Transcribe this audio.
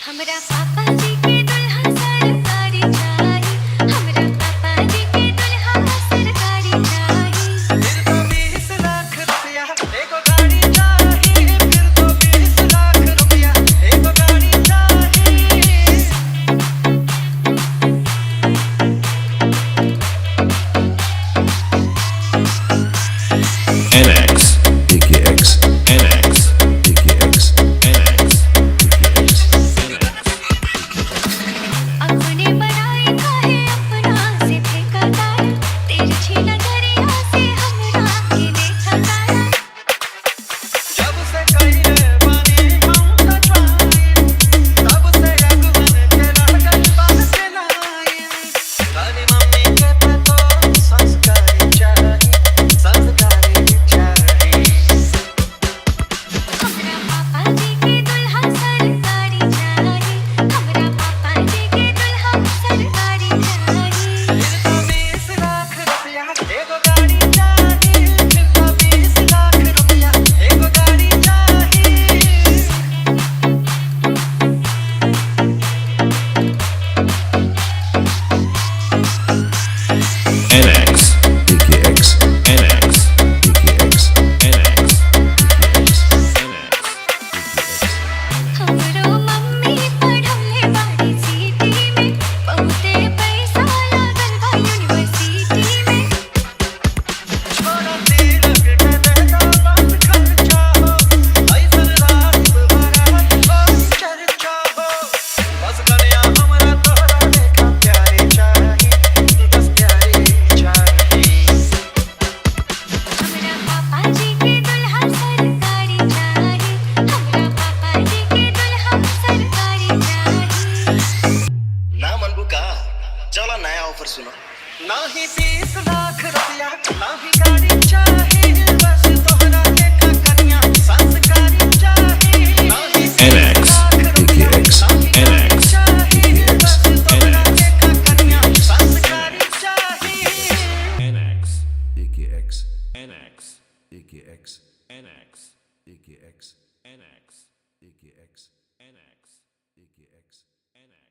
हमरा पापा जी के दुल्हा सरकारी चाही। हमरा पापा जी के दुल्हा सरकारी चाही। फिर तो 20 लाख रुपया एगो गाड़ी चाही। फिर तो 20 लाख रुपया एगो गाड़ी चाही। NX, DKX, NX, DKX, NX, DKX, अपने बड़ाई काहे अपना से फेंका तारा। तिरछी नजरिया से हमरा के देखा तारा। जब से कइले बानी हम सचवाई, तब से अगुवन के लागल बात के नाई। तारी मम्मी के पतो संस्कारी चाही, संस्कारी चाही। हमरा पापा जी के दुल्हा सरकारी चाही। हमरा पापा जी के दुल्हा सरकारी चाही। फिर तो 20 लाख रुपया एगो गाड़ी चाही। फिर तो 20 लाख रुपया एगो गाड़ी चाही। NX, DKX, NX, DKX, NX, DKX, NX, हमरो मम्मी पढ़ले बाड़ी सिटी में। बहुते पैसा लागल बा यूनिवर्सिटी में। छोरा तिलक के देगा बंद खर्चा हो। ऐसन रात बारात हो चर्चा हो। बस कन्या हमरा तोहरा लेखा प्यारी चाही, बस प्यारी चाही। हमरा पापा जी के दुल्हा सरकारी चाही। हमरा पापा जी के दुल्हा सरकारी चाही। ना मनबू का चलो नया ऑफर सुनो। नाही 20 लाख रुपया नाही गाड़ी चाही। बस तोहरा लेखा कन्या संस्कारी चाही। नाही 20 NX, लाख रुपया DKX, नाही गाड़ी NX, चाही। DKX, बस तोहरा NX, लेखा कन्या संस्कारी चाही। NX, DKX, NX, DKX, NX, DKX, NX, DKX, NX, DKX, NX.